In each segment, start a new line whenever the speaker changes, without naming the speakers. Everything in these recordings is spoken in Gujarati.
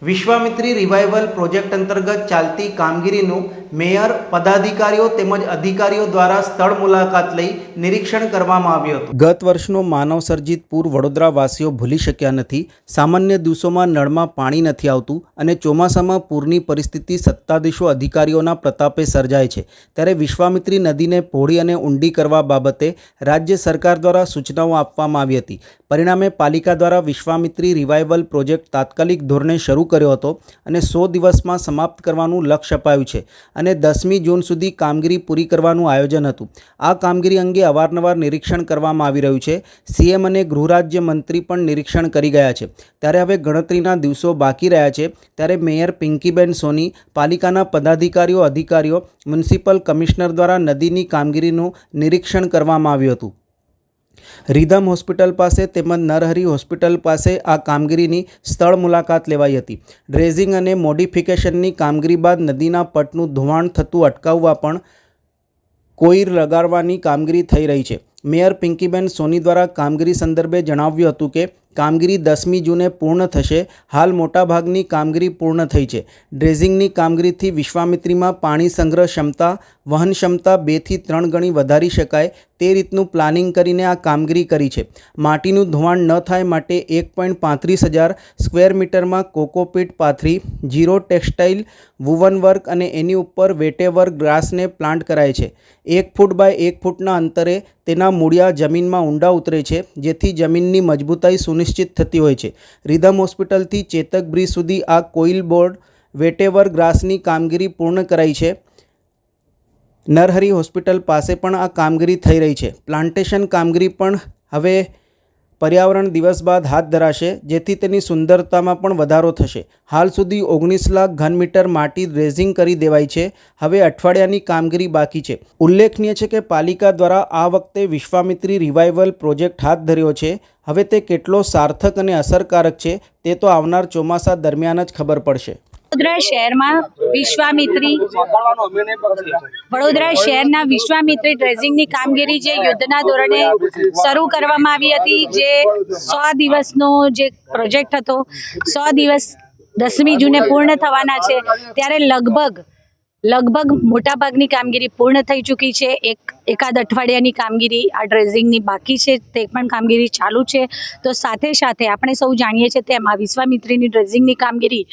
વિશ્વામિત્રી રિવાઇવલ પ્રોજેક્ટ અંતર્ગત ચાલતી કામગીરીનું મેયર, પદાધિકારીઓ તેમજ અધિકારીઓ દ્વારા સ્થળ મુલાકાત લઈ નિરીક્ષણ કરવામાં આવ્યું હતું। ગત વર્ષનો માનવસર્જિત પૂર વડોદરાવાસીઓ ભૂલી શક્યા નથી। સામાન્ય દિવસોમાં નળમાં પાણી નથી આવતું અને ચોમાસામાં પૂરની પરિસ્થિતિ સત્તાધીશો અધિકારીઓના પ્રતાપે સર્જાય છે। ત્યારે વિશ્વામિત્રી નદીને પહોળી અને ઊંડી કરવા બાબતે રાજ્ય સરકાર દ્વારા સૂચનાઓ આપવામાં આવી હતી। પરિણામે પાલિકા દ્વારા વિશ્વામિત્રી રિવાઇવલ પ્રોજેક્ટ તાત્કાલિક ધોરણે શરૂ કર્યો હતો અને 100 દિવસમાં સમાપ્ત કરવાનું લક્ષ્ય અપાયું છે અને 10મી જૂન સુધી કામગીરી પૂરી કરવાનું આયોજન હતું। આ કામગીરી અંગે અવારનવાર નિરીક્ષણ કરવામાં આવી રહ્યું છે। સીએમ અને ગૃહરાજ્ય મંત્રી પણ નિરીક્ષણ કરી ગયા છે। ત્યારે હવે ગણતરીના દિવસો બાકી રહ્યા છે। ત્યારે મેયર પિંકીબેન સોની, પાલિકાના પદાધિકારીઓ, અધિકારીઓ, મ્યુનિસિપલ કમિશનર દ્વારા નદીની કામગીરીનું નિરીક્ષણ કરવામાં આવ્યું હતું। રીધમ હોસ્પિટલ પાસે તેમજ નરહરી હોસ્પિટલ પાસે આ કામગીરીની સ્થળ મુલાકાત લેવાઈ હતી। ડ્રેઝિંગ અને મોડિફિકેશનની કામગીરી બાદ નદીના પટનું ધોવાણ થતું અટકાવવા પણ કોઈર લગાડવાની કામગીરી થઈ રહી છે। મેયર પિંકીબેન સોની દ્વારા કામગીરી સંદર્ભે જણાવ્યું હતું કે કામગીરી 10મી જૂને પૂર્ણ થશે। હાલ મોટાભાગની કામગીરી પૂર્ણ થઈ છે। ડ્રેઝિંગની કામગીરીથી વિશ્વામિત્રીમાં પાણી સંગ્રહ ક્ષમતા, વહન ક્ષમતા 2 થી 3 ગણી વધારી શકાય તે રીતનું પ્લાનિંગ કરીને આ કામગીરી કરી છે। માટીનું ધોવાણ ન થાય માટે 1.35 હજાર સ્ક્વેર મીટરમાં કોકોપીટ પાથરી જીરો ટેક્સટાઇલ વુવન વર્ક અને એની ઉપર વેટેવર ગ્રાસને પ્લાન્ટ કરાય છે। 1 ફૂટ બાય 1 ફૂટના અંતરે તેના મૂળિયા જમીનમાં ઊંડા ઉતરે છે, જેથી જમીનની મજબૂતાઈ સુનિશ્ચિત થતી હોય છે। રીધમ હોસ્પિટલથી ચેતક બ્રિજ સુધી આ કોઇલ બોર્ડ વેટેવર ગ્રાસની કામગીરી પૂર્ણ કરાઈ છે। નરહરી હોસ્પિટલ પાસે પણ આ કામગીરી થઈ રહી છે। પ્લાન્ટેશન કામગીરી પણ હવે પર્યાવરણ દિવસ બાદ હાથ ધરાશે, જેથી તેની સુંદરતામાં પણ વધારો થશે। હાલ સુધી 19 લાખ ઘન મીટર માટી ડ્રેઝિંગ કરી દેવાઈ છે। હવે અઠવાડિયાની કામગીરી બાકી છે। ઉલ્લેખનીય છે કે પાલિકા દ્વારા આ વખતે વિશ્વામિત્રી રિવાઇવલ પ્રોજેક્ટ હાથ ધર્યો છે। હવે તે કેટલો સાર્થક અને અસરકારક છે તે તો આવનાર ચોમાસા દરમિયાન જ ખબર પડશે।
વડોદરા શહેરના વિશ્વામિત્રી ડ્રેઝિંગની કામગીરી જે યુદ્ધના ધોરણે શરૂ કરવામાં આવી હતી, જે 100 દિવસનો જે પ્રોજેક્ટ હતો, 100 દિવસ 10મી જૂને પૂર્ણ થવાના છે। ત્યારે લગભગ મોટાભાગની કામગીરી પૂર્ણ થઈ ચૂકી છે। એકાદ અઠવાડિયાની કામગીરી આ ડ્રેઝિંગની બાકી છે, તે પણ કામગીરી ચાલુ છે। તો સાથે સાથે આપણે સૌ જાણીએ છીએ તેમ આ વિશ્વામિત્રીની ડ્રેઝિંગની કામગીરી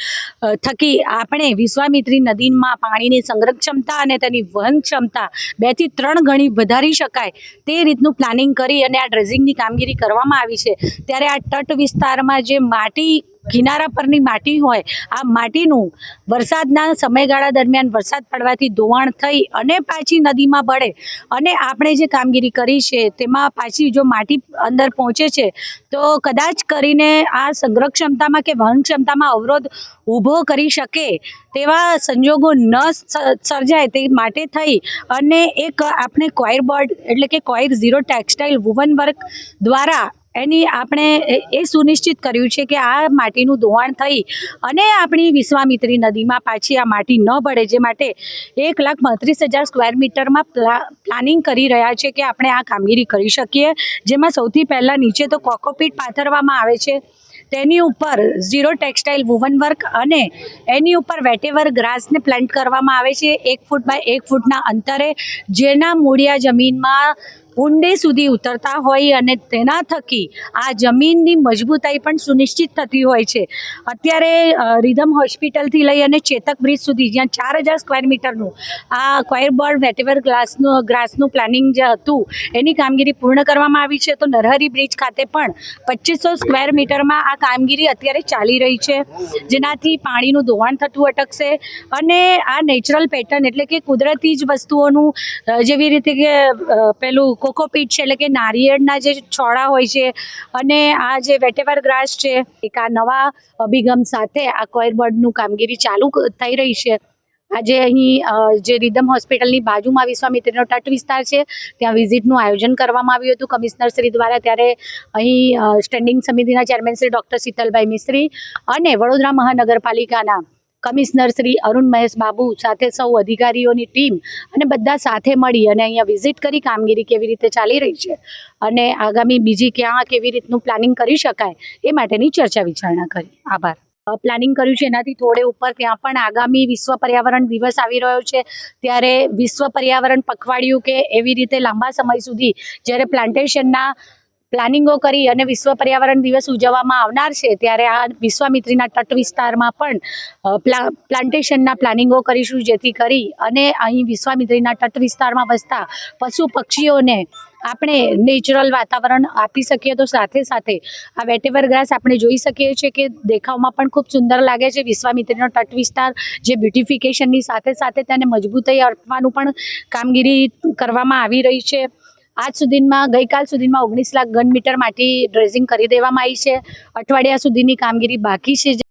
થકી આપણે વિશ્વામિત્રી નદીમાં પાણીની સંગ્રહ ક્ષમતા અને તેની વહન ક્ષમતા 2 થી 3 ગણી વધારી શકાય તે રીતનું પ્લાનિંગ કરી અને આ ડ્રેઝિંગની કામગીરી કરવામાં આવી છે। ત્યારે આ તટ વિસ્તારમાં જે માટી, કિનારા પરની માટી હોય, આ માટીનું વરસાદના સમયગાળા દરમિયાન વરસાદ પડવાથી ધોવાણ થઈ અને પાછી નદીમાં ભળે અને આપણે જે કામગીરી કરી છે તેમાં પાછી જો માટી અંદર પહોંચે છે તો કદાચ કરીને આ સંગ્રહ ક્ષમતામાં કે વહન ક્ષમતામાં અવરોધ ઊભો કરી શકે તેવા સંજોગો ન સર્જાય તે માટે થઈ અને એક આપણે કોઇર બોર્ડ એટલે કે કોઇર ઝીરો ટેક્સટાઇલ વુવન વર્ક દ્વારા એની આપણે એ સુનિશ્ચિત કર્યું છે કે આ માટીનું ધોવાણ થઈ અને આપણી વિશ્વામિત્રી નદીમાં પાછી આ માટી ન ભળે, જે માટે 1,32,000 સ્ક્વેર મીટરમાં પ્લાનિંગ કરી રહ્યા છે કે આપણે આ કામગીરી કરી શકીએ। જેમાં સૌથી પહેલાં નીચે તો કોકોપીટ પાથરવામાં આવે છે, તેની ઉપર ઝીરો ટેક્સટાઇલ વુવન વર્ક અને એની ઉપર વેટેવર ગ્રાસને પ્લાન્ટ કરવામાં આવે છે 1 ફૂટ બાય 1 ફૂટના અંતરે, જેના મૂળિયા જમીનમાં ઊંડે સુધી ઉતરતા હોય અને તેના થકી આ જમીનની મજબૂતાઈ પણ સુનિશ્ચિત થતી હોય છે। અત્યારે રીધમ હોસ્પિટલથી લઈ અને ચેતક બ્રિજ સુધી જ્યાં 4,000 સ્ક્વેર મીટરનું આ કોઇર બોર્ડ વેટેવર ગ્રાસનું પ્લાનિંગ જે હતું એની કામગીરી પૂર્ણ કરવામાં આવી છે। તો નરહરી બ્રિજ ખાતે પણ 2500 સ્ક્વેર મીટરમાં આ કામગીરી અત્યારે ચાલી રહી છે, જેનાથી પાણીનું ધોવાણ થતું અટકશે અને આ નેચરલ પેટર્ન એટલે કે કુદરતી જ વસ્તુઓનું જેવી રીતે કે પેલું કોકોપીટ છે એટલે કે નારિયેળના જે છોડા હોય છે અને આ જે વેટેવર ગ્રાસ છે, એક આ નવા અભિગમ સાથે આ કોઇર બોર્ડનું કામગીરી ચાલુ થઈ રહી છે। આજે અહીં જે રીધમ હોસ્પિટલની બાજુમાં વિશ્વામિત્રીનો તટ વિસ્તાર છે ત્યાં વિઝિટનું આયોજન કરવામાં આવ્યું હતું કમિશનર શ્રી દ્વારા। ત્યારે અહીં સ્ટેન્ડિંગ સમિતિના ચેરમેન શ્રી ડૉક્ટર શીતલભાઈ મિસ્ત્રી અને વડોદરા મહાનગરપાલિકાના કમિશનર શ્રી અરુણ મહેશ બાબુ સાથે સૌ અધિકારીઓની ટીમ અને બધા સાથે મળી અને અહીંયા વિઝિટ કરી કામગીરી કેવી રીતે ચાલી રહી છે અને આગામી બીજી ક્યાં કેવી રીતનું પ્લાનિંગ કરી શકાય એ માટેની ચર્ચા વિચારણા કરી। આભાર। પ્લાનિંગ કર્યું છે એનાથી થોડે ઉપર ત્યાં પણ આગામી વિશ્વ પર્યાવરણ દિવસ આવી રહ્યો છે ત્યારે વિશ્વ પર્યાવરણ પખવાડિયું કે એવી રીતે લાંબા સમય સુધી જ્યારે પ્લાન્ટેશનના પ્લાનિંગો કરી અને વિશ્વ પર્યાવરણ દિવસ ઉજવવામાં આવનાર છે ત્યારે આ વિશ્વામિત્રીના તટ વિસ્તારમાં પણ પ્લાન્ટેશનના પ્લાનિંગો કરીશું જેથી કરી અને અહીં વિશ્વામિત્રીના તટ વિસ્તારમાં વસતા પશુ પક્ષીઓને આપણે નેચરલ વાતાવરણ આપી શકીએ તો સાથે સાથે આ વેટેવર ગ્રાસ આપણે જોઈ શકીએ છીએ કે દેખાવમાં પણ ખૂબ સુંદર લાગે છે વિશ્વામિત્રીનો તટ વિસ્તાર જે બ્યુટિફિકેશનની સાથે સાથે તેને મજબૂતાઈ આપવાનું પણ કામગીરી કરવામાં આવી રહી છે. ગઈકાલ સુધીમાં 19 લાખ ઘન મીટર માટી ડ્રેઝિંગ કરી દેવામાં આવી છે. અઠવાડિયા સુધીની કામગીરી બાકી છે.